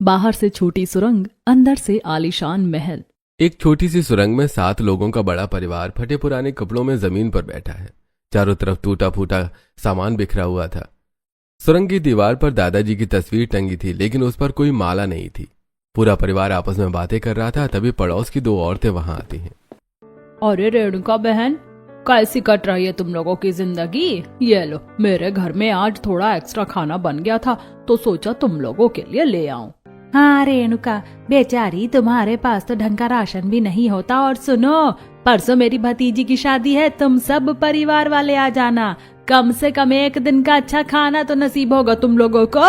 बाहर से छोटी सुरंग, अंदर से आलीशान महल। एक छोटी सी सुरंग में 7 लोगों का बड़ा परिवार फटे पुराने कपड़ों में जमीन पर बैठा है। चारों तरफ टूटा फूटा सामान बिखरा हुआ था। सुरंग की दीवार पर दादाजी की तस्वीर टंगी थी, लेकिन उस पर कोई माला नहीं थी। पूरा परिवार आपस में बातें कर रहा था, तभी पड़ोस की 2 औरतें वहां आती हैं। अरे रेणुका बहन, कैसी कट रही है तुम लोगों की जिंदगी? ये लो, मेरे घर में आज थोड़ा एक्स्ट्रा खाना बन गया था तो सोचा तुम लोगों के लिए ले आऊं। हाँ रेणुका बेचारी, तुम्हारे पास तो ढंग का राशन भी नहीं होता। और सुनो, परसों मेरी भतीजी की शादी है, तुम सब परिवार वाले आ जाना। कम से कम एक दिन का अच्छा खाना तो नसीब होगा तुम लोगों को।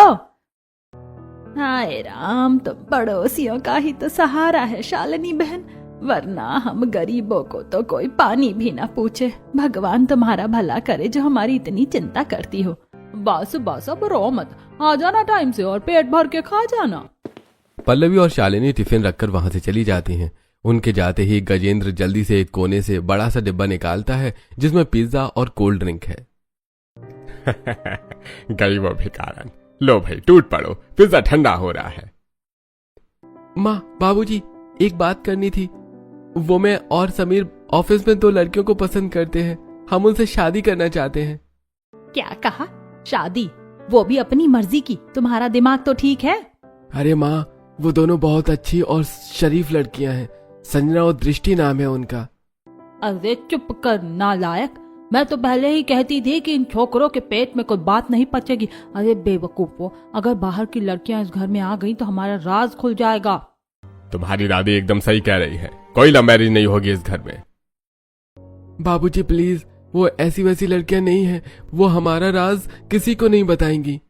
हाय राम, तुम पड़ोसियों का ही तो सहारा है शालिनी बहन, वरना हम गरीबों को तो कोई पानी भी ना पूछे। भगवान तुम्हारा भला करे जो हमारी इतनी चिंता करती हो। बस बस अब रो मत, आ जाना टाइम से और पेट भर के खा जाना। पल्लवी और शालिनी टिफिन रखकर वहां से चली जाती हैं। उनके जाते ही गजेंद्र जल्दी से एक कोने से बड़ा सा डिब्बा निकालता है जिसमें पिज्जा और कोल्ड ड्रिंक है। गई वो भिखारन, लो भाई टूट पड़ो, पिज्जा ठंडा हो रहा है। माँ, बाबूजी, एक बात करनी थी। वो मैं और समीर ऑफिस में 2 लड़कियों को पसंद करते हैं। हम उनसे शादी करना चाहते हैं। क्या कहा? शादी? वो भी अपनी मर्जी की? तुम्हारा दिमाग तो ठीक है? अरे माँ, वो दोनों बहुत अच्छी और शरीफ लड़कियां हैं। संजना और दृष्टि नाम है उनका। अरे चुप कर नालायक, मैं तो पहले ही कहती थी कि इन छोकरों के पेट में कोई बात नहीं पचेगी। अरे बेवकूफो, अगर बाहर की लड़कियां इस घर में आ गई तो हमारा राज खुल जाएगा। तुम्हारी दादी एकदम सही कह रही है, कोई लव मैरिज नहीं होगी इस घर में। बाबूजी प्लीज, वो ऐसी वैसी लड़कियां नहीं है। वो हमारा राज किसी को नहीं बताएंगी।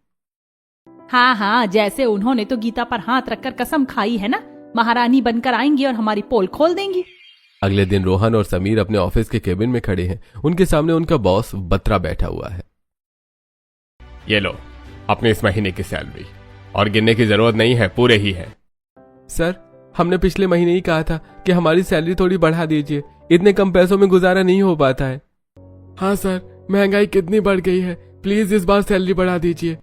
हाँ हाँ, जैसे उन्होंने तो गीता पर हाथ रखकर कसम खाई है ना, महारानी बनकर आएंगी और हमारी पोल खोल देंगी। अगले दिन रोहन और समीर अपने ऑफिस के केबिन में खड़े हैं। उनके सामने उनका बॉस बत्रा बैठा हुआ है। ये लो अपने इस महीने की सैलरी, और गिनने की जरूरत नहीं है, पूरे ही है। सर, हमने पिछले महीने ही कहा था कि हमारी सैलरी थोड़ी बढ़ा दीजिए, इतने कम पैसों में गुजारा नहीं हो पाता है। हाँ सर, महंगाई कितनी बढ़ गई है, प्लीज इस बार सैलरी बढ़ा दीजिए।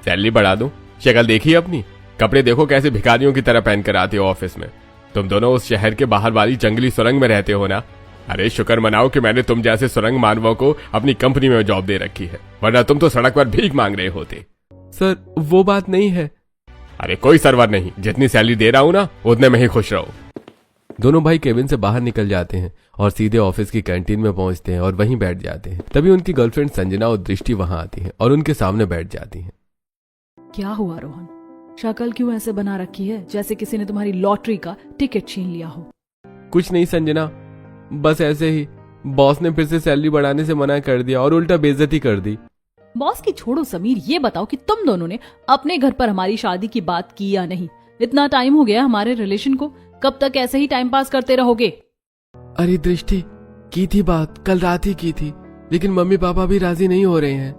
सैलरी बढ़ा दूं? शक्ल देखिए अपनी, कपड़े देखो कैसे भिखारियों की तरह पहन कर आते हो ऑफिस में। तुम दोनों उस शहर के बाहर वाली जंगली सुरंग में रहते हो ना। अरे शुक्र मनाओ कि मैंने तुम जैसे सुरंग मानवों को अपनी कंपनी में जॉब दे रखी है, वरना तुम तो सड़क पर भीख मांग रहे होते। सर, वो बात नहीं है। अरे कोई सर्वर नहीं, जितनी सैलरी दे रहा हूं ना उतने में ही खुश रहो। दोनों भाई केबिन से बाहर निकल जाते हैं और सीधे ऑफिस की कैंटीन में पहुंचते हैं और वहीं बैठ जाते हैं। तभी उनकी गर्लफ्रेंड संजना और दृष्टि वहां आती है और उनके सामने बैठ जाती हैं। क्या हुआ रोहन, शक्ल क्यों ऐसे बना रखी है जैसे किसी ने तुम्हारी लॉटरी का टिकट छीन लिया हो? कुछ नहीं संजना, बस ऐसे ही बॉस ने फिर से सैलरी बढ़ाने से मना कर दिया और उल्टा बेइज्जती कर दी। बॉस की छोड़ो समीर, ये बताओ कि तुम दोनों ने अपने घर पर हमारी शादी की बात की या नहीं? इतना टाइम हो गया हमारे रिलेशन को, कब तक ऐसे ही टाइम पास करते रहोगे? अरे दृष्टि, की थी बात, कल रात ही की थी, लेकिन मम्मी पापा भी राजी नहीं हो रहे हैं।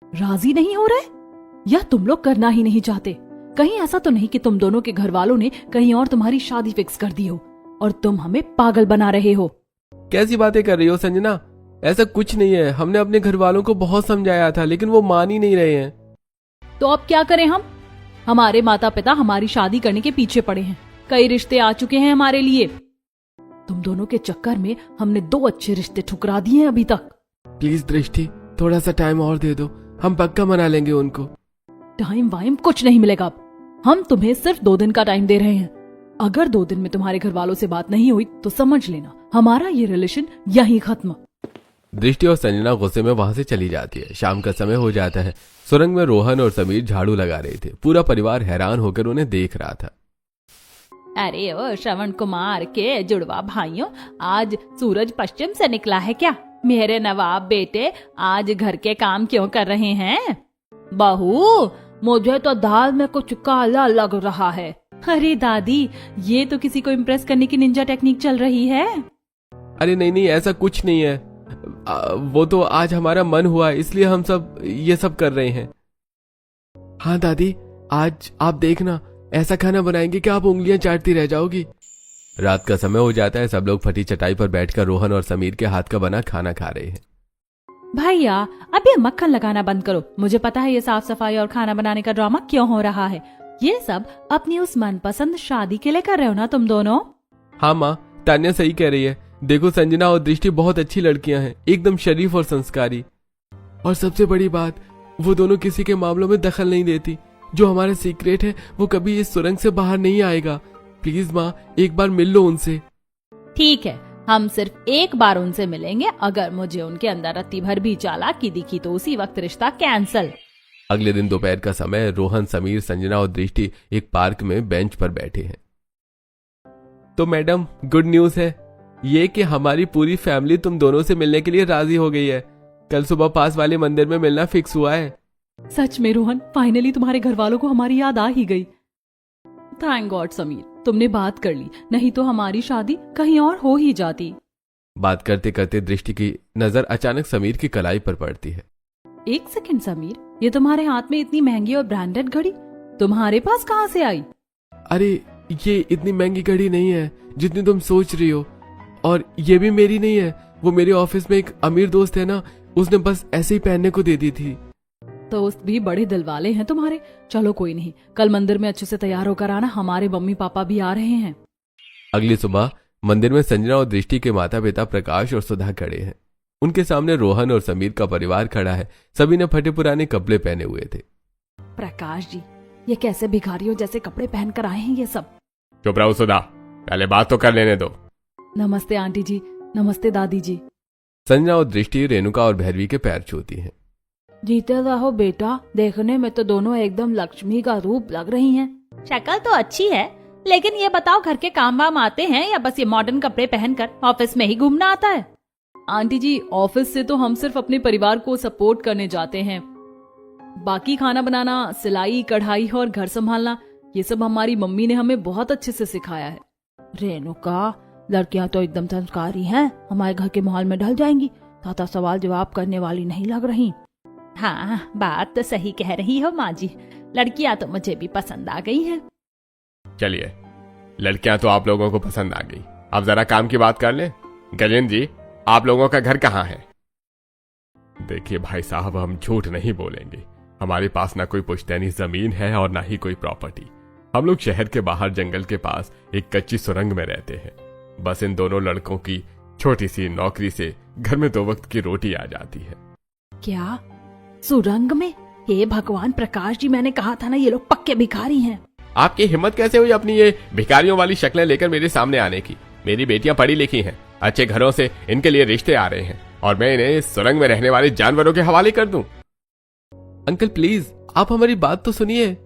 राजी नहीं हो रहे या तुम लोग करना ही नहीं चाहते? कहीं ऐसा तो नहीं कि तुम दोनों के घर वालों ने कहीं और तुम्हारी शादी फिक्स कर दी हो और तुम हमें पागल बना रहे हो? कैसी बातें कर रही हो संजना, ऐसा कुछ नहीं है। हमने अपने घर वालों को बहुत समझाया था, लेकिन वो मान ही नहीं रहे हैं। तो अब क्या करें हम? हमारे माता पिता हमारी शादी करने के पीछे पड़े हैं, कई रिश्ते आ चुके हैं हमारे लिए। तुम दोनों के चक्कर में हमने 2 अच्छे रिश्ते ठुकरा दिए हैं अभी तक। प्लीज दृष्टि, थोड़ा सा टाइम और दे दो, हम पक्का मना लेंगे उनको। टाइम वाइम कुछ नहीं मिलेगा अब। हम तुम्हें सिर्फ 2 दिन का टाइम दे रहे हैं। अगर 2 दिन में तुम्हारे घर वालों से बात नहीं हुई तो समझ लेना हमारा ये रिलेशन यहीं खत्म। दृष्टि और संजना गुस्से में वहां से चली जाती है। शाम का समय हो जाता है। सुरंग में रोहन और समीर झाड़ू लगा रहे थे। पूरा परिवार हैरान होकर उन्हें देख रहा था। अरे ओ श्रवण कुमार के जुड़वा भाइयों, आज सूरज पश्चिम से निकला है क्या? मेरे नवाब बेटे आज घर के काम क्यों कर रहे हैं? बहू, मुझे तो दाल में कुछ काला लग रहा है। अरे दादी, ये तो किसी को इम्प्रेस करने की निंजा टेक्निक चल रही है। अरे नहीं नहीं, ऐसा कुछ नहीं है। वो तो आज हमारा मन हुआ इसलिए हम सब ये सब कर रहे हैं। हाँ दादी, आज आप देखना, ऐसा खाना बनाएंगे कि आप उंगलियां चाटती रह जाओगी। रात का समय हो जाता है। सब लोग फटी चटाई पर बैठकर रोहन और समीर के हाथ का बना खाना खा रहे हैं। भैया, अब ये मक्खन लगाना बंद करो। मुझे पता है ये साफ सफाई और खाना बनाने का ड्रामा क्यों हो रहा है। ये सब अपनी उस मनपसंद शादी के लिए कर रहे हो ना तुम दोनों? हाँ माँ, तान्या सही कह रही है। देखो संजना और दृष्टि बहुत अच्छी लड़कियां हैं, एकदम शरीफ और संस्कारी। और सबसे बड़ी बात, वो दोनों किसी के मामलों में दखल नहीं देती। जो हमारा सीक्रेट है वो कभी इस सुरंग से बाहर नहीं आएगा। प्लीज माँ, एक बार मिल लो उनसे। ठीक है, हम सिर्फ एक बार उनसे मिलेंगे। अगर मुझे उनके अंदर रत्ती भर भी चालाकी दिखी तो उसी वक्त रिश्ता कैंसल। अगले दिन दोपहर का समय, रोहन, समीर, संजना और दृष्टि एक पार्क में बेंच पर बैठे हैं। तो मैडम, गुड न्यूज है ये कि हमारी पूरी फैमिली तुम दोनों से मिलने के लिए राजी हो गई है। कल सुबह पास वाले मंदिर में मिलना फिक्स हुआ है। सच में रोहन, फाइनली तुम्हारे घर वालों को हमारी याद आ ही गई। थैंक गॉड समीर, तुमने बात कर ली, नहीं तो हमारी शादी कहीं और हो ही जाती। बात करते करते दृष्टि की नजर अचानक समीर की कलाई पर पड़ती है। एक सेकंड समीर, ये तुम्हारे हाथ में इतनी महंगी और ब्रांडेड घड़ी तुम्हारे पास कहाँ से आई? अरे ये इतनी महंगी घड़ी नहीं है जितनी तुम सोच रही हो, और ये भी मेरी नहीं है। वो मेरे ऑफिस में एक अमीर दोस्त है ना, उसने बस ऐसे ही पहनने को दे दी थी। दोस्त भी बड़े दिल वाले हैं तुम्हारे। चलो कोई नहीं, कल मंदिर में अच्छे से तैयार होकर आना, हमारे मम्मी पापा भी आ रहे हैं। अगली सुबह मंदिर में संजना और दृष्टि के माता पिता प्रकाश और सुधा खड़े हैं। उनके सामने रोहन और समीर का परिवार खड़ा है। सभी ने फटे पुराने कपड़े पहने हुए थे। प्रकाश जी, ये कैसे भिखारियों जैसे कपड़े पहन कर आए हैं ये सब? चुप रहो सुधा, पहले बात तो कर लेने दो। नमस्ते आंटी जी, नमस्ते दादी जी। संजना और दृष्टि रेणुका और भैरवी के पैर छूती हैं। जीते रहो बेटा, देखने में तो दोनों एकदम लक्ष्मी का रूप लग रही हैं। शक्ल तो अच्छी है, लेकिन ये बताओ घर के काम वाम आते हैं या बस ये मॉडर्न कपड़े पहनकर ऑफिस में ही घूमना आता है? आंटी जी, ऑफिस से तो हम सिर्फ अपने परिवार को सपोर्ट करने जाते हैं। बाकी खाना बनाना, सिलाई, कढ़ाई और घर संभालना, ये सब हमारी मम्मी ने हमें बहुत अच्छे से सिखाया है। रेणुका, लड़कियां तो एकदम संस्कारी हैं, हमारे घर के माहौल में ढल जाएंगी, ज्यादा सवाल जवाब करने वाली नहीं लग रही। हाँ, बात तो सही कह रही हो माँ जी, लड़कियां तो मुझे भी पसंद आ गई हैं। चलिए, लड़कियां तो आप लोगों को पसंद आ गई, अब जरा काम की बात कर लें। गजेंद्र जी, आप लोगों का घर कहाँ है? देखिए भाई साहब, हम झूठ नहीं बोलेंगे, हमारे पास ना कोई पुश्तैनी जमीन है और ना ही कोई प्रॉपर्टी। हम लोग शहर के बाहर जंगल के पास एक कच्ची सुरंग में रहते हैं। बस इन दोनों लड़कों की छोटी सी नौकरी से घर में 2 वक्त की रोटी आ जाती है। क्या सुरंग में? हे भगवान प्रकाश जी, मैंने कहा था ना ये लोग पक्के भिखारी हैं। आपकी हिम्मत कैसे हुई अपनी ये भिखारियों वाली शक्लें लेकर मेरे सामने आने की? मेरी बेटियां पढ़ी लिखी हैं, अच्छे घरों से इनके लिए रिश्ते आ रहे हैं, और मैं इन्हें इस सुरंग में रहने वाले जानवरों के हवाले कर दूं? अंकल प्लीज, आप हमारी बात तो सुनिए।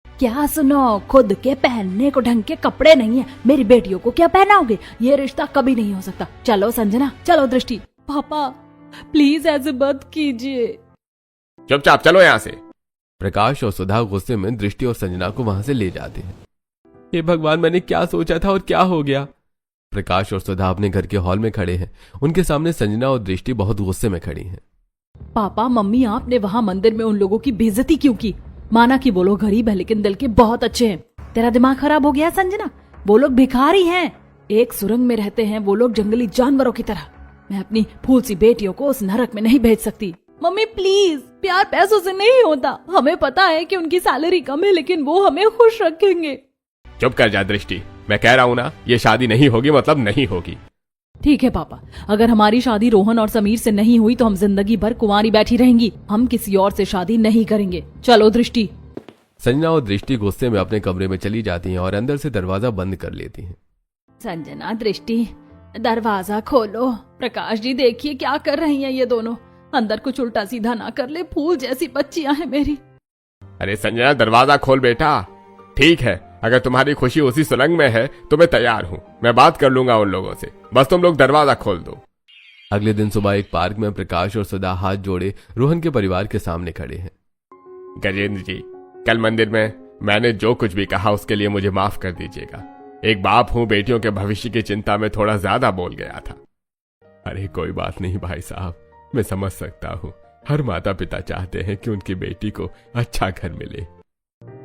क्या सुनो, खुद के पहनने को ढंग के कपड़े नहीं है, मेरी बेटियों को क्या पहनाओगे? ये रिश्ता कभी नहीं हो सकता। चलो संजना, चलो दृष्टि। पापा प्लीज ऐसे मत कीजिए। चुपचाप चलो यहाँ से। प्रकाश और सुधा गुस्से में दृष्टि और संजना को वहां से ले जाते हैं। हे भगवान, मैंने क्या सोचा था और क्या हो गया। प्रकाश और सुधा अपने घर के हॉल में खड़े हैं। उनके सामने संजना और दृष्टि बहुत गुस्से में खड़ी हैं। पापा मम्मी, आपने वहाँ मंदिर में उन लोगों की बेइज्जती क्यों की? माना कि वो लोग गरीब है लेकिन दिल के बहुत अच्छे हैं। तेरा दिमाग खराब हो गया है संजना? वो लोग भिखारी हैं, एक सुरंग में रहते हैं वो लोग जंगली जानवरों की तरह। मैं अपनी फूल सी बेटियों को उस नरक में नहीं भेज सकती। मम्मी प्लीज, प्यार पैसों से नहीं होता। हमें पता है कि उनकी सैलरी कम है, लेकिन वो हमें खुश रखेंगे। चुप कर जा दृष्टि, मैं कह रहा हूँ ना, ये शादी नहीं होगी मतलब नहीं होगी। ठीक है पापा, अगर हमारी शादी रोहन और समीर से नहीं हुई तो हम जिंदगी भर कुंवारी बैठी रहेंगी। हम किसी और से शादी नहीं करेंगे। चलो दृष्टि। संजना और दृष्टि गुस्से में अपने कमरे में चली जाती हैं और अंदर से दरवाजा बंद कर लेती हैं। संजना, दृष्टि, दरवाजा खोलो। प्रकाश जी देखिए क्या कर रही हैं ये दोनों, अंदर कुछ उल्टा सीधा ना कर ले। फूल जैसी बच्चियां हैं मेरी। अरे संजना, दरवाजा खोल बेटा। ठीक है, अगर तुम्हारी खुशी उसी सुरंग में है तो मैं तैयार हूँ, मैं बात कर लूंगा उन लोगों से, बस तुम लोग दरवाजा खोल दो। अगले दिन सुबह एक पार्क में प्रकाश और सुधा हाथ जोड़े रोहन के परिवार के सामने खड़े हैं। गजेंद्र जी, कल मंदिर में मैंने जो कुछ भी कहा उसके लिए मुझे माफ कर दीजिएगा। एक बाप हूँ, बेटियों के भविष्य की चिंता में थोड़ा ज्यादा बोल गया था। अरे कोई बात नहीं भाई साहब, मैं समझ सकता हूँ, हर माता पिता चाहते हैं कि उनकी बेटी को अच्छा घर मिले।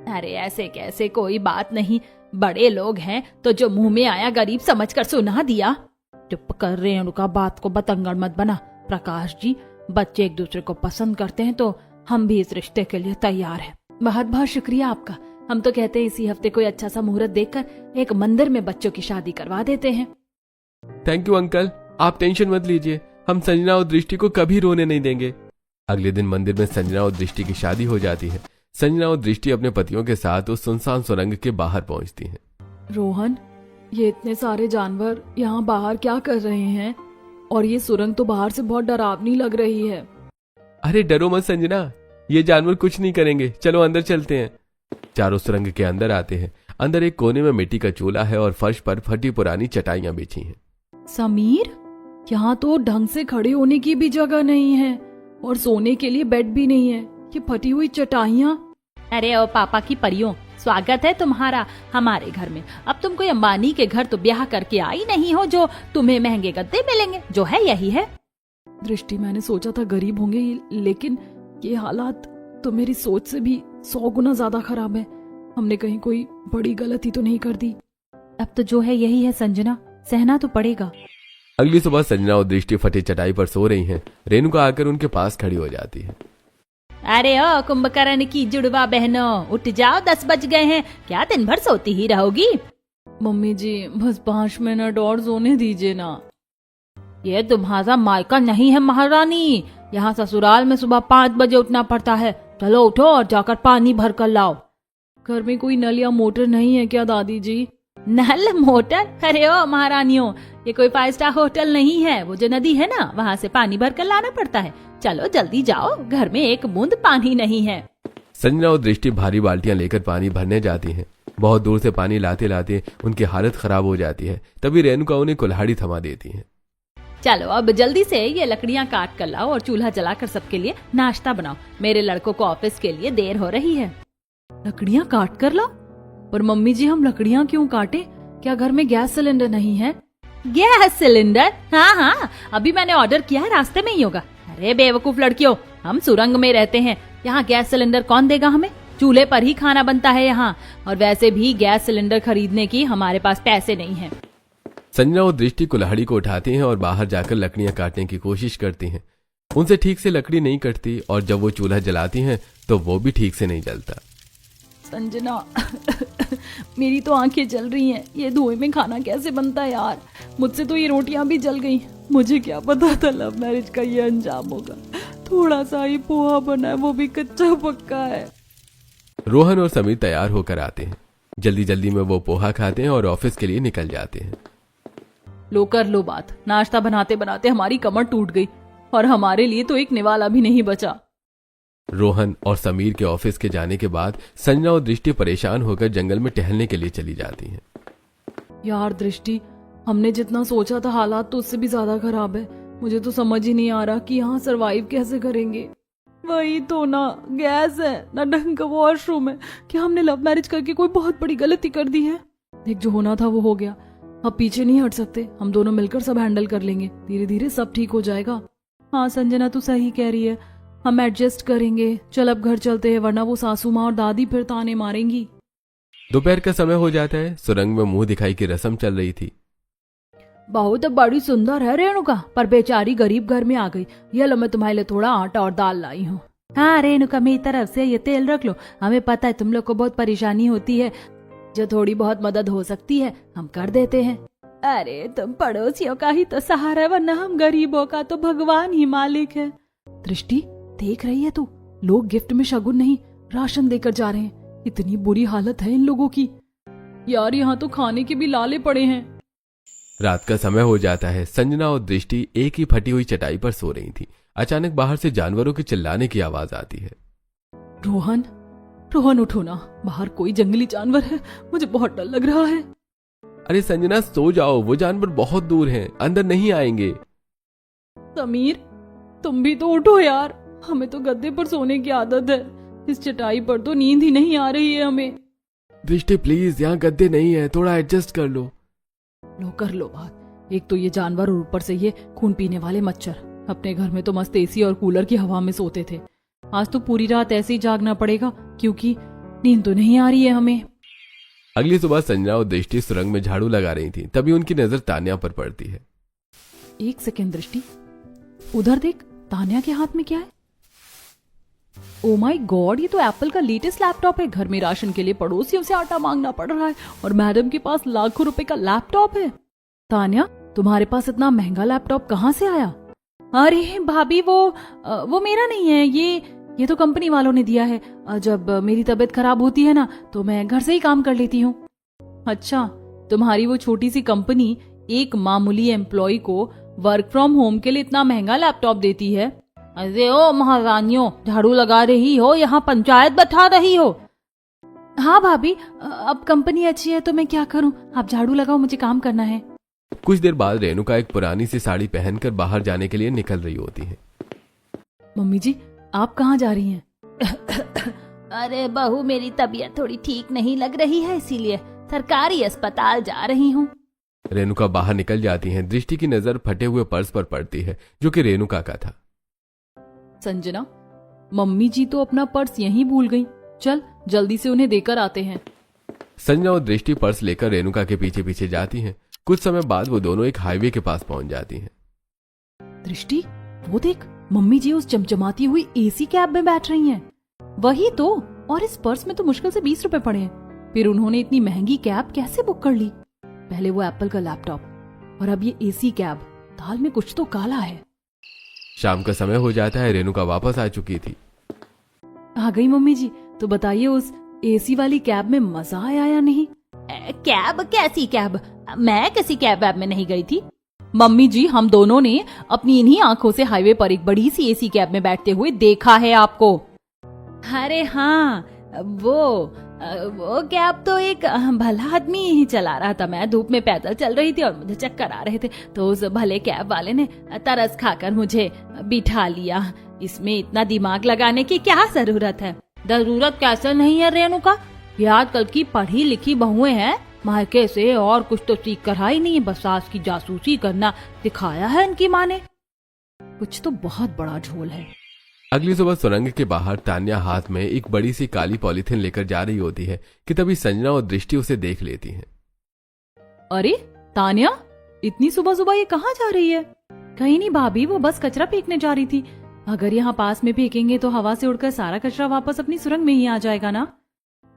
अरे ऐसे कैसे, कोई बात नहीं, बड़े लोग हैं तो जो मुंह में आया गरीब समझकर सुना दिया। चुप कर रहे हैं, उनका बात को बतंगड़ मत बना। प्रकाश जी, बच्चे एक दूसरे को पसंद करते हैं तो हम भी इस रिश्ते के लिए तैयार हैं। बहुत बहुत शुक्रिया आपका। हम तो कहते हैं इसी हफ्ते कोई अच्छा सा मुहूर्त देखकर एक मंदिर में बच्चों की शादी करवा देते हैं। थैंक यू अंकल, आप टेंशन मत लीजिए, हम संजना और दृष्टि को कभी रोने नहीं देंगे। अगले दिन मंदिर में संजना और दृष्टि की शादी हो जाती है। संजना और दृष्टि अपने पतियों के साथ उस सुनसान सुरंग के बाहर पहुंचती हैं। रोहन, ये इतने सारे जानवर यहाँ बाहर क्या कर रहे हैं? और ये सुरंग तो बाहर से बहुत डरावनी लग रही है। अरे डरो मत संजना, ये जानवर कुछ नहीं करेंगे, चलो अंदर चलते हैं। चारों सुरंग के अंदर आते हैं। अंदर एक कोने में मिट्टी का चूल्हा है और फर्श पर फटी पुरानी चटाइयां बिछी हैं। समीर, यहाँ तो ढंग से खड़े होने की भी जगह नहीं है और सोने के लिए बेड भी नहीं है। ये फटी हुई चटाइयां। अरे ओ पापा की परियों, स्वागत है तुम्हारा हमारे घर में। अब तुम कोई अंबानी के घर तो ब्याह करके आई नहीं हो जो तुम्हें महंगे गद्दे मिलेंगे। जो है यही है। दृष्टि, मैंने सोचा था गरीब होंगे, लेकिन ये हालात तो मेरी सोच से भी 100 गुना ज्यादा खराब है। हमने कहीं कोई बड़ी गलती तो नहीं कर दी? अब तो जो है यही है संजना, सहना तो पड़ेगा। अगली सुबह संजना और दृष्टि फटी चटाई पर सो रही हैं। रेणुका आकर उनके पास खड़ी हो जाती है। अरे ओ कुंभकर्ण की जुड़वा बहनों, उठ जाओ, 10 बज गए हैं। क्या दिन भर सोती ही रहोगी? मम्मी जी, बस 5 मिनट और सोने दीजिए ना। ये तुम्हारा मायका नहीं है महारानी। यहाँ ससुराल में सुबह 5 बजे उठना पड़ता है। चलो उठो और जाकर पानी भर कर लाओ। घर में कोई नल या मोटर नहीं है क्या दादी जी? नल मोटर? अरे ओ महारानियों, ये कोई 5 स्टार होटल नहीं है। वो जो नदी है ना, वहाँ से पानी भर कर लाना पड़ता है। चलो जल्दी जाओ, घर में एक बूंद पानी नहीं है। संजना और दृष्टि भारी बाल्टियां लेकर पानी भरने जाती हैं। बहुत दूर से पानी लाते लाते उनकी हालत खराब हो जाती है। तभी रेणुका उन्हें कुल्हाड़ी थमा देती है। चलो अब जल्दी से ये लकड़ियाँ काट कर लाओ और चूल्हा जलाकर सबके लिए नाश्ता बनाओ। मेरे लड़कों को ऑफिस के लिए देर हो रही है। लकड़ियाँ काट कर लाओ? पर मम्मी जी, हम लकड़ियाँ क्यों काटें? क्या घर में गैस सिलेंडर नहीं है? Gas cylinder? हाँ हाँ, अभी मैंने ऑर्डर किया है, रास्ते में ही होगा। अरे बेवकूफ लड़कियों, हम सुरंग में रहते हैं, यहाँ गैस सिलेंडर कौन देगा हमें? चूल्हे पर ही खाना बनता है यहाँ। और वैसे भी गैस सिलेंडर खरीदने की हमारे पास पैसे नहीं है। संजना और दृष्टि कुल्हाड़ी को उठाती हैं और बाहर जाकर लकड़ियां काटने की कोशिश करती हैं। उनसे ठीक से लकड़ी नहीं कटती और जब वो चूल्हा जलाती हैं तो वो भी ठीक से नहीं जलता। संजना, मेरी तो आंखें जल रही हैं। ये धुएं में खाना कैसे बनता है यार? मुझसे तो ये रोटियां भी जल गई। मुझे क्या पता था लव मैरिज का ये अंजाम होगा। थोड़ा सा ही पोहा बना है, वो भी कच्चा पक्का है। रोहन और समीर तैयार होकर आते हैं। जल्दी जल्दी में वो पोहा खाते हैं और ऑफिस के लिए निकल जाते हैं। लो कर लो बात। नाश्ता बनाते बनाते हमारी कमर टूट गई और हमारे लिए तो एक निवाला भी नहीं बचा। रोहन और समीर के ऑफिस के जाने के बाद संजना और दृष्टि परेशान होकर जंगल में टहलने के लिए चली जाती हैं। यार दृष्टि, हमने जितना सोचा था हालात तो उससे भी ज्यादा खराब है। मुझे तो समझ ही नहीं आ रहा कि यहाँ सरवाइव कैसे करेंगे। वही तो ना, गैस है ना ढंग का वॉशरूम है। क्या हमने लव मैरिज करके कोई बहुत बड़ी गलती कर दी है? देख, जो होना था वो हो गया। अब पीछे नहीं हट सकते। हम दोनों मिलकर सब हैंडल कर लेंगे। धीरे धीरे सब ठीक हो जाएगा। हाँ संजना, तू सही कह रही है, हम एडजस्ट करेंगे। चल अब घर चलते हैं, वरना वो सासू माँ और दादी फिर ताने मारेंगी। दोपहर का समय हो जाता है। सुरंग में मुंह दिखाई की रस्म चल रही थी। बहुत बड़ी सुंदर है रेणुका, पर बेचारी गरीब घर में आ गई। ये लो, मैं तुम्हारे लिए थोड़ा आटा और दाल लाई हूँ। हाँ रेणुका, मेरी तरफ से ये तेल रख लो। हमें पता है तुम लोग को बहुत परेशानी होती है। जो थोड़ी बहुत मदद हो सकती है हम कर देते हैं। अरे तुम पड़ोसियों का ही तो सहारा है, वरना हम गरीबों का तो भगवान ही मालिक है। दृष्टि, देख रही है तू, लोग गिफ्ट में शगुन नहीं राशन देकर जा रहे हैं। इतनी बुरी हालत है इन लोगों की। यार यहाँ तो खाने के भी लाले पड़े हैं। रात का समय हो जाता है। संजना और दृष्टि एक ही फटी हुई चटाई पर सो रही थी। अचानक बाहर से जानवरों के चिल्लाने की आवाज आती है। रोहन, रोहन उठो ना, बाहर कोई जंगली जानवर है। मुझे बहुत डर लग रहा है। अरे संजना, सो जाओ, वो जानवर बहुत दूर हैं, अंदर नहीं आएंगे। समीर, तुम भी तो उठो यार। हमें तो गद्दे पर सोने की आदत है, इस चटाई पर तो नींद ही नहीं आ रही है हमें। दृष्टि प्लीज, यहाँ गद्दे नहीं है, थोड़ा एडजस्ट कर लो। लो कर लो बात। एक तो ये जानवर और ऊपर से ये खून पीने वाले मच्छर। अपने घर में तो मस्त एसी और कूलर की हवा में सोते थे। आज तो पूरी रात ऐसे ही जागना पड़ेगा, क्योंकि नींद तो नहीं आ रही है हमें। अगली सुबह संजना और दृष्टि सुरंग में झाड़ू लगा रही थी। तभी उनकी नजर तान्या पर पड़ती है। एक सेकेंड दृष्टि, उधर देख, तान्या के हाथ में क्या है? ओ माय गॉड, ये तो एप्पल का लेटेस्ट लैपटॉप है। घर में राशन के लिए पड़ोसियों से आटा मांगना पड़ रहा है और मैडम के पास लाखों रुपए का लैपटॉप है। तान्या, तुम्हारे पास इतना महंगा लैपटॉप कहाँ से आया? अरे भाभी, वो मेरा नहीं है, ये तो कंपनी वालों ने दिया है। जब मेरी तबीयत खराब होती है ना तो मैं घर से ही काम कर लेती हूँ। अच्छा, तुम्हारी वो छोटी सी कंपनी एक मामूली एम्प्लॉय को वर्क फ्रॉम होम के लिए इतना महंगा लैपटॉप देती है? अरे ओ महारानियों, झाड़ू लगा रही हो, यहाँ पंचायत बैठा रही हो? हाँ भाभी, अब कंपनी अच्छी है तो मैं क्या करूँ, आप झाड़ू लगाओ, मुझे काम करना है। कुछ देर बाद रेणुका एक पुरानी सी साड़ी पहनकर बाहर जाने के लिए निकल रही होती है। मम्मी जी, आप कहाँ जा रही हैं? अरे बहू, मेरी तबीयत थोड़ी ठीक नहीं लग रही है, इसीलिए सरकारी अस्पताल जा रही हूँ। रेणुका बाहर निकल जाती हैं। दृष्टि की नजर फटे हुए पर्स पर पड़ती है जो कि रेणुका का था। संजना, मम्मी जी तो अपना पर्स यहीं भूल गई। चल जल्दी से उन्हें देकर आते हैं। संजना और दृष्टि पर्स लेकर रेणुका के पीछे पीछे जाती हैं। कुछ समय बाद वो दोनों एक हाईवे के पास पहुंच जाती हैं। दृष्टि, वो देख, मम्मी जी उस चमचमाती हुई एसी कैब में बैठ रही हैं। वही तो, और इस पर्स में तो मुश्किल से 20 रुपए पड़े हैं। फिर उन्होंने इतनी महंगी कैब कैसे बुक कर ली? पहले वो एप्पल का लैपटॉप और अब ये एसी कैब। दाल में कुछ तो काला है। शाम का समय हो जाता है। रेणुका वापस आ चुकी थी। आ गई मम्मी जी। तो बताइए, उस एसी वाली कैब में मजा आया या नहीं? कैब? कैसी कैब? मैं किसी कैब वैब में नहीं गई थी। मम्मी जी, हम दोनों ने अपनी इन्हीं आंखों से हाईवे पर एक बड़ी सी एसी कैब में बैठते हुए देखा है आपको। अरे हाँ, वो कैब तो एक भला आदमी ही चला रहा था। मैं धूप में पैदल चल रही थी और मुझे चक्कर आ रहे थे, तो उस भले कैब वाले ने तरस खाकर मुझे बिठा लिया। इसमें इतना दिमाग लगाने की क्या जरूरत है? जरूरत कैसे नहीं है रेणुका, ये आजकल की पढ़ी लिखी बहुएं हैं, मायके से और कुछ तो सीख कर आई नहीं, बस सास की जासूसी करना सिखाया है इनकी माँ ने। कुछ तो बहुत बड़ा झोल है। अगली सुबह सुरंग के बाहर तान्या हाथ में एक बड़ी सी काली पॉलीथिन लेकर जा रही होती है कि तभी संजना और दृष्टि उसे देख लेती हैं। अरे तान्या, इतनी सुबह सुबह ये कहाँ जा रही है? कहीं नहीं भाभी, वो बस कचरा फेंकने जा रही थी। अगर यहाँ पास में फेंकेंगे तो हवा से उड़कर सारा कचरा वापस अपनी सुरंग में ही आ जाएगा ना।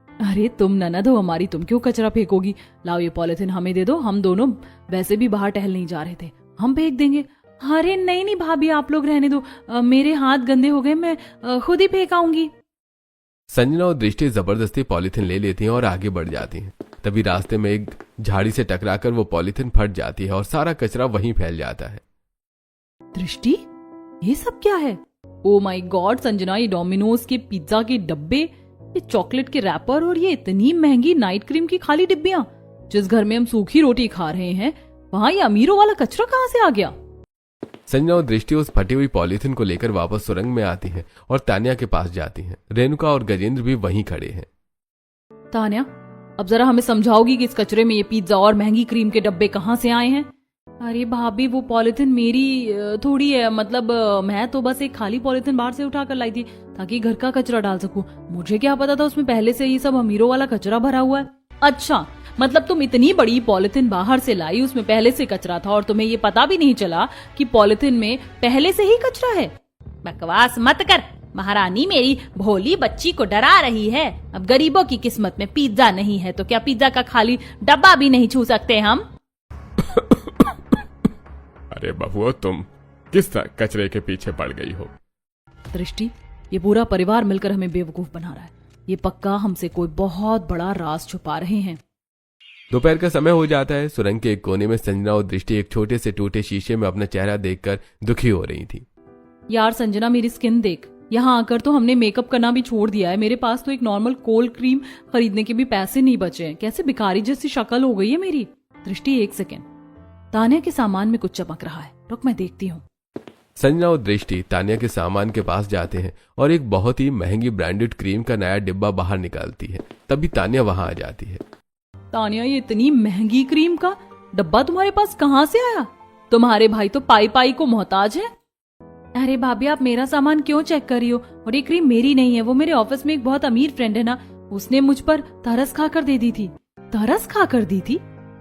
अरे तुम ननद हो हमारी, तुम क्यों कचरा फेंकोगी? लाओ ये पॉलिथीन हमें दे दो, हम दोनों वैसे भी बाहर टहल नहीं जा रहे थे, हम फेंक देंगे। अरे नहीं नहीं भाभी, आप लोग रहने दो, मेरे हाथ गंदे हो गए, मैं खुद ही फेंक आऊंगी। संजना और दृष्टि जबरदस्ती पॉलिथीन ले लेती हैं और आगे बढ़ जाती हैं। तभी रास्ते में एक झाड़ी से टकराकर वो पॉलिथीन फट जाती है और सारा कचरा वहीं फैल जाता है। दृष्टि, ये सब क्या है? ओ माय गॉड संजना, ये डोमिनोज के पिज्जा के डब्बे, ये चॉकलेट के रैपर और ये इतनी महंगी नाइट क्रीम की खाली डिब्बियां। जिस घर में हम सूखी रोटी खा रहे हैं वहां ये अमीरों वाला कचरा कहां से आ गया? संजना और दृष्टि उस फटी हुई पॉलिथीन को लेकर वापस सुरंग में आती हैं और तान्या के पास जाती हैं। रेणुका और गजेंद्र भी वहीं खड़े हैं। तान्या, अब जरा हमें समझाओगी कि इस कचरे में ये पिज्जा और महंगी क्रीम के डब्बे कहां से आए हैं? अरे भाभी, वो पॉलिथीन मेरी थोड़ी है, मतलब मैं तो बस एक खाली पॉलिथीन बाहर से उठा कर लाई थी ताकि घर का कचरा डाल सकूं। मुझे क्या पता था उसमें पहले से ही सब अमीरों वाला कचरा भरा हुआ है। अच्छा, मतलब तुम इतनी बड़ी पॉलिथीन बाहर से लाई, उसमें पहले से कचरा था और तुम्हें ये पता भी नहीं चला कि पॉलिथीन में पहले से ही कचरा है? बकवास मत कर महारानी, मेरी भोली बच्ची को डरा रही है। अब गरीबों की किस्मत में पिज्जा नहीं है तो क्या पिज्जा का खाली डब्बा भी नहीं छू सकते हम? अरे बहुओ, तुम किस तरह कचरे के पीछे पड़ गई हो? दृष्टि, ये पूरा परिवार मिलकर हमें बेवकूफ बना रहा है। ये पक्का हमसे कोई बहुत बड़ा राज छुपा रहे हैं। दोपहर का समय हो जाता है। सुरंग के एक कोने में संजना और दृष्टि एक छोटे से टूटे शीशे में अपना चेहरा देखकर दुखी हो रही थी। यार संजना, मेरी स्किन देख, यहाँ आकर तो हमने मेकअप करना भी छोड़ दिया है। मेरे पास तो एक नॉर्मल कोल्ड क्रीम खरीदने के भी पैसे नहीं बचे हैं। कैसे भिखारी जैसी शक्ल हो गई है मेरी। दृष्टि, एक सेकेंड, तान्या के सामान में कुछ चमक रहा है, रुक मैं देखती हूँ। संजना और दृष्टि तान्या के सामान के पास जाते हैं और एक बहुत ही महंगी ब्रांडेड क्रीम का नया डिब्बा बाहर निकालती है। तभी तान्या वहां आ जाती है। तान्या, ये इतनी महंगी क्रीम का डब्बा तुम्हारे पास कहाँ से आया? तुम्हारे भाई तो पाई पाई को मोहताज है। अरे भाभी, आप मेरा सामान क्यों चेक कर रही हो? और ये क्रीम मेरी नहीं है, वो मेरे ऑफिस में एक बहुत अमीर फ्रेंड है ना, उसने मुझ पर तरस खाकर दे दी थी। तरस खाकर दी थी?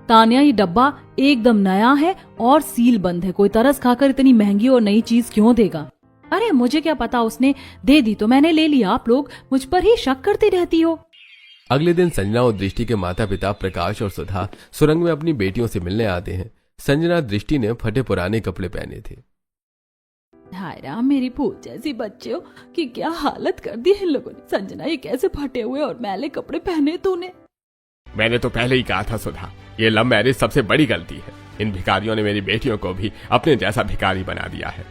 तान्या, ये डब्बा एकदम नया है और सील बंद है। कोई तरस खाकर इतनी महंगी और नई चीज क्यों देगा? अरे मुझे क्या पता, उसने दे दी तो मैंने ले लिया। आप लोग मुझ पर ही शक करती रहती हो। अगले दिन संजना और दृष्टि के माता पिता प्रकाश और सुधा सुरंग में अपनी बेटियों से मिलने आते हैं। संजना दृष्टि ने फटे पुराने कपड़े पहने थे। हाय राम, मेरी फूल जैसी बच्चे हो कि क्या हालत कर दी है इन लोगों ने। संजना, ये कैसे फटे हुए और मैले कपड़े पहने तूने? मैंने तो पहले ही कहा था सुधा, ये लव मैरिज सबसे बड़ी गलती है। इन भिखारियों ने मेरी बेटियों को भी अपने जैसा भिखारी बना दिया है।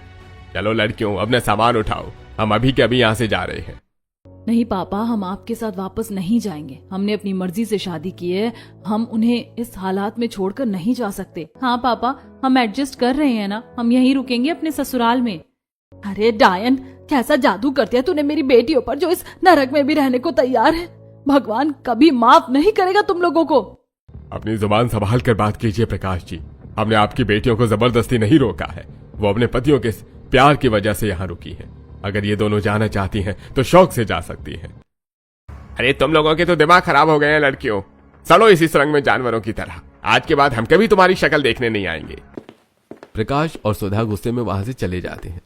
चलो लड़कियों, अपना सामान उठाओ, हम अभी के अभी यहाँ से जा रहे हैं। नहीं पापा, हम आपके साथ वापस नहीं जाएंगे। हमने अपनी मर्जी से शादी की है, हम उन्हें इस हालात में छोड़कर नहीं जा सकते। हाँ पापा, हम एडजस्ट कर रहे हैं ना, हम यहीं रुकेंगे अपने ससुराल में। अरे डायन, कैसा जादू कर दिया तूने मेरी बेटियों पर, जो इस नरक में भी रहने को तैयार है। भगवान कभी माफ नहीं करेगा तुम लोगों को। अपनी जुबान संभाल कर बात कीजिए प्रकाश जी। हमने आपकी बेटियों को जबरदस्ती नहीं रोका है, वो अपने पतियों के प्यार की वजह से यहाँ रुकी है। अगर ये दोनों जाना चाहती हैं तो शौक से जा सकती हैं। अरे तुम लोगों के तो दिमाग खराब हो गए हैं लड़कियों। चलो इसी सुरंग में जानवरों की तरह। आज के बाद हम कभी तुम्हारी शक्ल देखने नहीं आएंगे। प्रकाश और सुधा गुस्से में वहां से चले जाते हैं।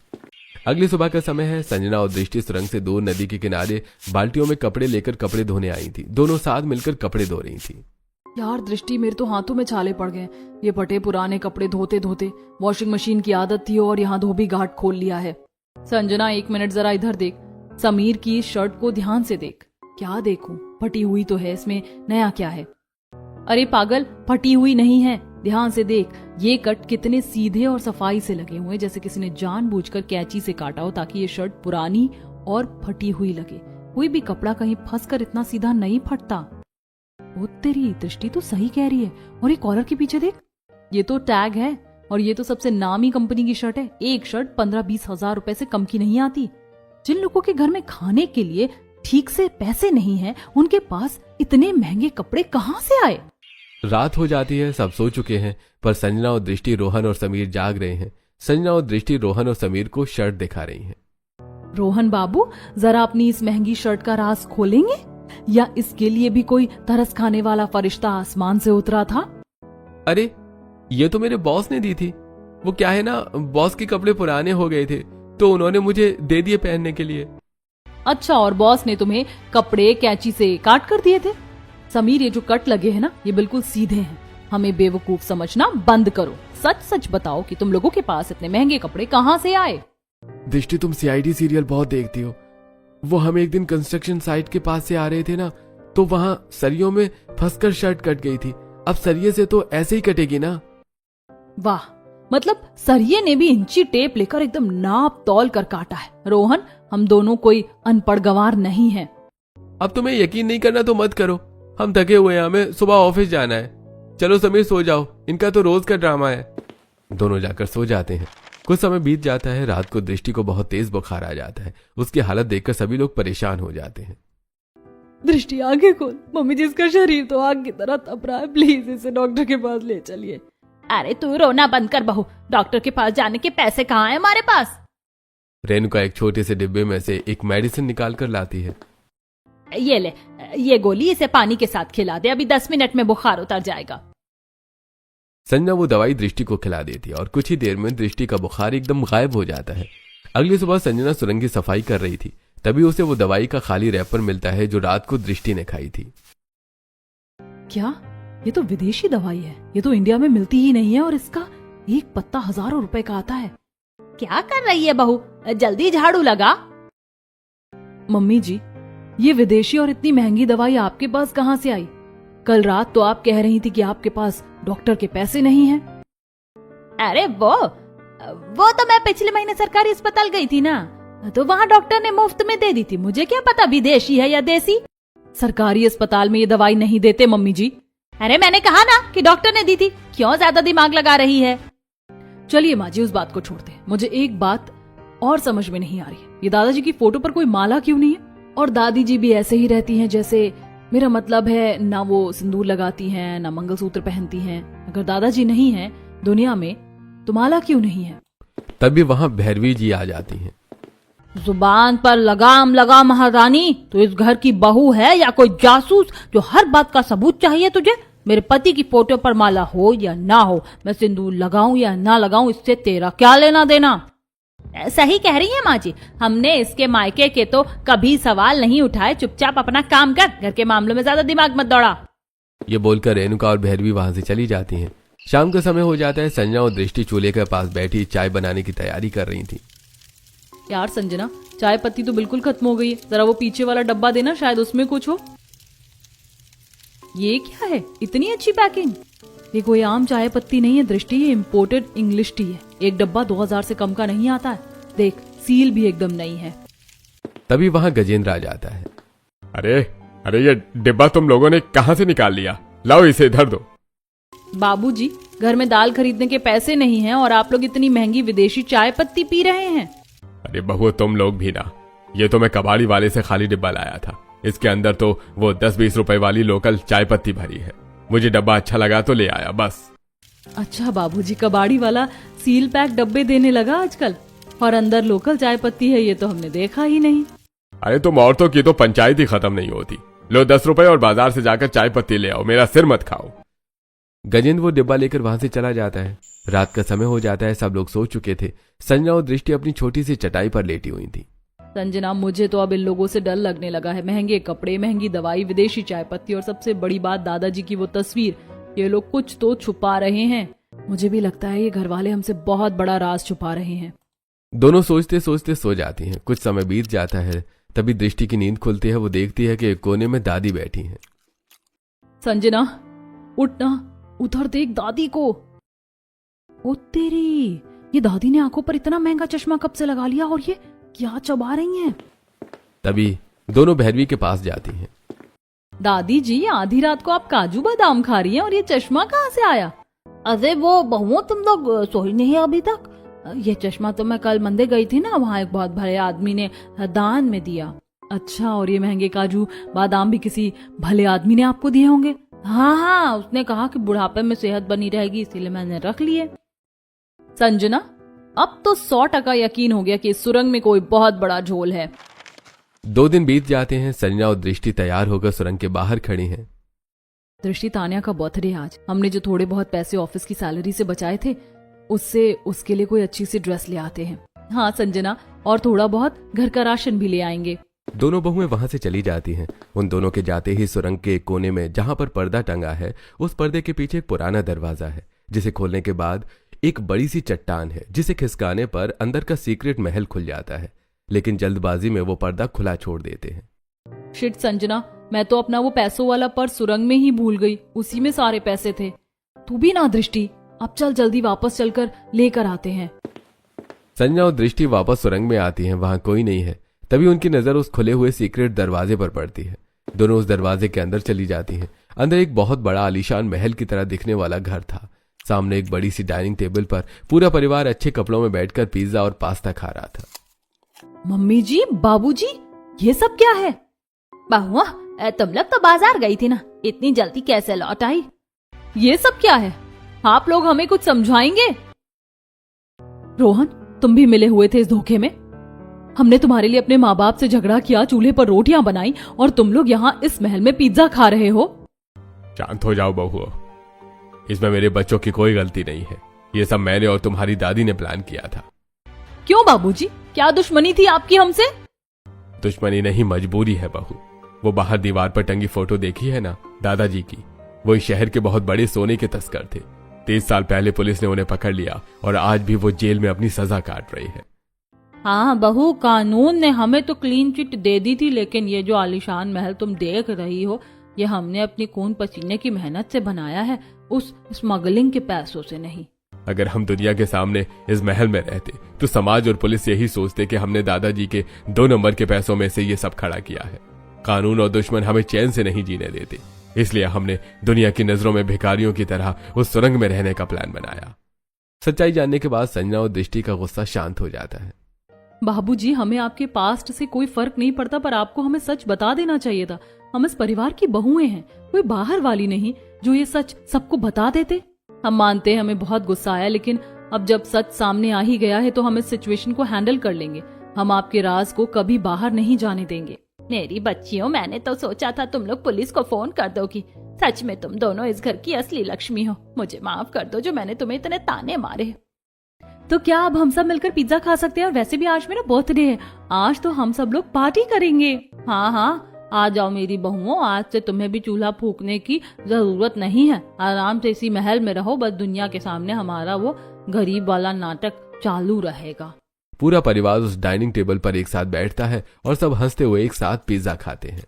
अगली सुबह का समय है। संजना और दृष्टि सुरंग से दूर नदी के किनारे बाल्टियों में कपड़े लेकर कपड़े धोने आई थी। दोनों साथ मिलकर कपड़े धो रही थी। यार दृष्टि, मेरे तो हाथों में छाले पड़ गए। ये फटे पुराने कपड़े धोते धोते वॉशिंग मशीन की आदत थी और यहाँ धोबी घाट खोल लिया है। संजना, 1 मिनट जरा इधर देख। समीर की शर्ट को ध्यान से देख। क्या देखूं? फटी हुई तो है, इसमें नया क्या है? अरे पागल, फटी हुई नहीं है, ध्यान से देख। ये कट कितने सीधे और सफाई से लगे हुए, जैसे किसी ने जानबूझकर कैंची से काटा हो ताकि ये शर्ट पुरानी और फटी हुई लगे। कोई भी कपड़ा कहीं फंसकर इतना सीधा नहीं फटता। वो तेरी दृष्टि तो सही कह रही है। और ये कॉलर के पीछे देख, ये तो टैग है और ये तो सबसे नामी कंपनी की शर्ट है। एक शर्ट 15-20 हजार रुपए से कम की नहीं आती। जिन लोगों के घर में खाने के लिए ठीक से पैसे नहीं है, उनके पास इतने महंगे कपड़े कहाँ से आए? रात हो जाती है, सब सो चुके हैं, पर संजना और दृष्टि, रोहन और समीर जाग रहे हैं। संजना और दृष्टि रोहन और समीर को शर्ट दिखा रही हैं। रोहन बाबू, जरा अपनी इस महंगी शर्ट का राज खोलेंगे? या इसके लिए भी कोई तरस खाने वाला फरिश्ता आसमान से उतरा था? अरे ये तो मेरे बॉस ने दी थी। वो क्या है ना, बॉस के कपड़े पुराने हो गए थे तो उन्होंने मुझे दे दिए पहनने के लिए। अच्छा, और बॉस ने तुम्हें कपड़े कैंची से काट कर दिए थे? समीर, ये जो कट लगे हैं ना, ये बिल्कुल सीधे हैं। हमें बेवकूफ समझना बंद करो। सच सच बताओ कि तुम लोगों के पास इतने महंगे कपड़े कहाँ से आए? दृष्टि, तुम सीआईडी सीरियल बहुत देखती हो। वो हम एक दिन कंस्ट्रक्शन साइट के पास से आ रहे थे ना, तो वहां सरियों में फंसकर शर्ट कट गई थी। अब सरिये से तो ऐसे ही कटेगी ना। वाह, मतलब सरिये ने भी इंची टेप लेकर एकदम नाप तौल कर काटा है। रोहन, हम दोनों कोई अनपढ़ गंवार नहीं है। अब तुम्हें यकीन नहीं करना तो मत करो। हम थके हुए हैं, हमें सुबह ऑफिस जाना है। चलो समीर, सो जाओ, इनका तो रोज का ड्रामा है। दोनों जाकर सो जाते हैं। कुछ समय बीत जाता है। रात को दृष्टि को बहुत तेज बुखार आ जाता है। उसकी हालत देखकर सभी लोग परेशान हो जाते हैं। दृष्टि, आगे खोल। मम्मी जी, इसका शरीर तो आग की तरह तप रहा है। प्लीज इसे डॉक्टर के पास ले चलिए। अरे तू रोना बंद कर बहू। डॉक्टर के पास जाने के पैसे कहाँ हैं हमारे पास? रेणुका एक छोटे से डिब्बे में से एक मेडिसिन निकाल कर लाती है। ये ले, ये गोली इसे पानी के साथ खिला दे, अभी 10 मिनट में बुखार उतर जाएगा। संजना वो दवाई दृष्टि को खिला देती है और कुछ ही देर में दृष्टि का बुखार एकदम गायब हो जाता है। अगली सुबह संजना सुरंग की सफाई कर रही थी, तभी उसे वो दवाई का खाली रैपर मिलता है जो रात को दृष्टि ने खाई थी। क्या? ये तो विदेशी दवाई है। ये तो इंडिया में मिलती ही नहीं है और इसका एक पत्ता हजारों रुपए का आता है। क्या कर रही है बहू? जल्दी झाड़ू लगा। मम्मी जी, ये विदेशी और इतनी महंगी दवाई आपके पास कहाँ से आई? कल रात तो आप कह रही थी कि आपके पास डॉक्टर के पैसे नहीं हैं। अरे वो तो मैं पिछले महीने सरकारी अस्पताल गई थी ना, तो वहाँ डॉक्टर ने मुफ्त में दे दी थी। मुझे क्या पता विदेशी है या देसी। सरकारी अस्पताल में ये दवाई नहीं देते मम्मी जी। अरे मैंने कहा ना कि डॉक्टर ने दी थी, क्यों ज्यादा दिमाग लगा रही है? चलिए माँ जी, उस बात को छोड़ते हैं। मुझे एक बात और समझ में नहीं आ रही है, ये दादाजी की फोटो पर कोई माला क्यों नहीं है? और दादी जी भी ऐसे ही रहती हैं जैसे, मेरा मतलब है ना वो सिंदूर लगाती हैं ना मंगलसूत्र पहनती हैं। अगर दादाजी नहीं है दुनिया में तो माला क्यों नहीं है? तभी वहां भैरवी जी आ जाती हैं। जुबान पर लगाम लगा महारानी। तो इस घर की बहू है या कोई जासूस जो हर बात का सबूत चाहिए तुझे? मेरे पति की फोटो पर माला हो या ना हो, मैं सिंदूर लगाऊं या ना लगाऊं, इससे तेरा क्या लेना देना? सही कह रही है माँ जी, हमने इसके मायके के तो कभी सवाल नहीं उठाए। चुपचाप अपना काम कर, घर के मामलों में ज्यादा दिमाग मत दौड़ा। ये बोलकर रेणुका और भैरवी वहां से चली जाती हैं। शाम का समय हो जाता है। संजना और दृष्टि चूल्हे के पास बैठी चाय बनाने की तैयारी कर रही थी। यार संजना, चाय पत्ती तो बिल्कुल खत्म हो गई है, जरा वो पीछे वाला डब्बा देना, शायद उसमें कुछ हो। ये क्या है, इतनी अच्छी पैकिंग? ये कोई आम चाय पत्ती नहीं है दृष्टि, ये इम्पोर्टेड इंग्लिश टी है। एक डब्बा 2000 से कम का नहीं आता है। देख, सील भी एकदम नई है। तभी वहां गजेंद्र आ जाता है। अरे अरे, ये डिब्बा तुम लोगों ने कहां से निकाल लिया? लाओ इसे इधर दो। बाबूजी, घर में दाल खरीदने के पैसे नहीं हैं और आप लोग इतनी महंगी विदेशी चाय पत्ती पी रहे हैं। अरे बहू, तुम लोग भी ना। ये तो मैं कबाड़ी वाले से खाली डिब्बा लाया था। इसके अंदर तो वो 10-20 रुपए वाली लोकल चाय पत्ती भरी है। मुझे डब्बा अच्छा लगा तो ले आया बस। अच्छा बाबूजी, कबाड़ी वाला सील पैक डब्बे देने लगा आजकल, और अंदर लोकल चाय पत्ती है, ये तो हमने देखा ही नहीं। अरे तुम औरतों की तो पंचायत ही खत्म नहीं होती। लो 10 रुपए और बाजार से जाकर चाय पत्ती ले आओ, मेरा सिर मत खाओ। गजेंद्र वो डिब्बा लेकर वहां से चला जाता है। रात का समय हो जाता है। सब लोग सो चुके थे। संजना और दृष्टि अपनी छोटी सी चटाई पर लेटी हुई थी। संजना, मुझे तो अब इन लोगों से डर लगने लगा है। महंगे कपड़े, महंगी दवाई, विदेशी चाय पत्ती और सबसे बड़ी बात दादाजी की वो तस्वीर। ये लोग कुछ तो छुपा रहे हैं। मुझे भी लगता है ये घर वाले हमसे बहुत बड़ा राज छुपा रहे हैं। दोनों सोचते सोचते सो जाती हैं। कुछ समय बीत जाता है। तभी दृष्टि की नींद खुलती है। वो देखती है कि एक कोने में दादी बैठी हैं। संजना, उठना, उधर देख दादी को। ओ तेरी, ये दादी ने आंखों पर इतना महंगा चश्मा कब से लगा लिया, और ये क्या चबा रही हैं? तभी दोनों भैरवी के पास जाती हैं। दादी जी, आधी रात को आप काजू बादाम खा रही हैं और ये चश्मा कहाँ से आया? अरे वो बहुओं, तुम लोग सोई नहीं अभी तक? ये चश्मा तो मैं कल मंदिर गई थी ना, वहाँ एक बहुत भले आदमी ने दान में दिया। अच्छा, और ये महंगे काजू बादाम भी किसी भले आदमी ने आपको दिए होंगे? हाँ, उसने कहा कि बुढ़ापे में सेहत बनी रहेगी, इसीलिए मैंने रख लिए। संजना, अब तो 100% यकीन हो गया कि इस सुरंग में कोई बहुत बड़ा झोल है। 2 दिन बीत जाते हैं। संजना और दृष्टि तैयार होकर सुरंग के बाहर खड़ी हैं। दृष्टि, तान्या का बर्थडे आज। हमने जो थोड़े बहुत पैसे ऑफिस की सैलरी से बचाए थे, उससे उसके लिए कोई अच्छी सी ड्रेस ले आते हैं। हाँ संजना, और थोड़ा बहुत घर का राशन भी ले आएंगे। दोनों बहुएं वहां से चली जाती हैं। उन दोनों के जाते ही सुरंग के एक कोने में जहां पर पर्दा टंगा है, उस पर्दे के पीछे एक पुराना दरवाजा है, जिसे खोलने के बाद एक बड़ी सी चट्टान है, जिसे खिसकाने पर अंदर का सीक्रेट महल खुल जाता है। लेकिन जल्दबाजी में वो पर्दा खुला छोड़ देते हैं। शिट संजना, मैं तो अपना वो पैसों वाला पर्स सुरंग में ही भूल गई। उसी में सारे पैसे थे। तू भी ना दृष्टि, अब चल जल्दी वापस चलकर लेकर आते हैं। संजना और दृष्टि वापस सुरंग में आती हैं। वहां कोई नहीं है। तभी उनकी नजर उस खुले हुए सीक्रेट दरवाजे पर पड़ती है। दोनों उस दरवाजे के अंदर चली जाती हैं। अंदर एक बहुत बड़ा आलीशान महल की तरह दिखने वाला घर था। सामने एक बड़ी सी डाइनिंग टेबल पर पूरा परिवार अच्छे कपड़ों में बैठकर पिज्जा और पास्ता खा रहा था। मम्मी जी, बाबूजी, ये सब क्या है? बहुआ, तुम लोग तो बाजार गई थी ना, इतनी जल्दी कैसे लौट आई? ये सब क्या है? आप लोग हमें कुछ समझाएंगे? रोहन, तुम भी मिले हुए थे इस धोखे में। हमने तुम्हारे लिए अपने माँ बाप से झगड़ा किया, चूल्हे पर रोटियां बनाई, और तुम लोग यहाँ इस महल में पिज्जा खा रहे हो। शांत हो जाओ बहू, इसमें मेरे बच्चों की कोई गलती नहीं है। ये सब मैंने और तुम्हारी दादी ने प्लान किया था। क्यों बाबूजी, क्या दुश्मनी थी आपकी हमसे? दुश्मनी नहीं, मजबूरी है बहू। वो बाहर दीवार पर टंगी फोटो देखी है ना दादाजी की? वो इस शहर के बहुत बड़े सोने के तस्कर थे। 30 साल पहले पुलिस ने उन्हें पकड़ लिया और आज भी वो जेल में अपनी सजा काट रही है। हाँ बहू, कानून ने हमें तो क्लीन चिट दे दी थी, लेकिन ये जो आलीशान महल तुम देख रही हो, ये हमने अपनी खून पसीने की मेहनत से बनाया है, उस स्मगलिंग के पैसों से नहीं। अगर हम दुनिया के सामने इस महल में रहते तो समाज और पुलिस यही सोचते कि हमने दादाजी के 2 नंबर के पैसों में से ये सब खड़ा किया है। कानून और दुश्मन हमें चैन से नहीं जीने देते, इसलिए हमने दुनिया की नजरों में भिखारियों की तरह उस सुरंग में रहने का प्लान बनाया। सच्चाई जानने के बाद संजना और दृष्टि का गुस्सा शांत हो जाता है। बाबूजी, हमें आपके पास्ट से कोई फर्क नहीं पड़ता, पर आपको हमें सच बता देना चाहिए था। हम इस परिवार की बहुएं हैं, कोई बाहर वाली नहीं जो ये सच सबको बता देते। हम मानते हैं हमें बहुत गुस्सा आया, लेकिन अब जब सच सामने आ ही गया है तो हम इस सिचुएशन को हैंडल कर लेंगे। हम आपके राज को कभी बाहर नहीं जाने देंगे। मेरी बच्चियों, मैंने तो सोचा था तुम लोग पुलिस को फोन कर दोगी। सच में तुम दोनों इस घर की असली लक्ष्मी हो। मुझे माफ कर दो जो मैंने तुम्हें इतने ताने मारे। तो क्या अब हम सब मिलकर पिज्जा खा सकते हैं? और वैसे भी आज मेरा बर्थडे है, आज तो हम सब लोग पार्टी करेंगे। हाँ हाँ, आ जाओ मेरी बहुओं, आज से तुम्हें भी चूल्हा फूकने की जरूरत नहीं है। आराम से इसी महल में रहो, बस दुनिया के सामने हमारा वो गरीब वाला नाटक चालू रहेगा। पूरा परिवार उस डाइनिंग टेबल पर एक साथ बैठता है और सब हंसते हुए एक साथ पिज्जा खाते हैं।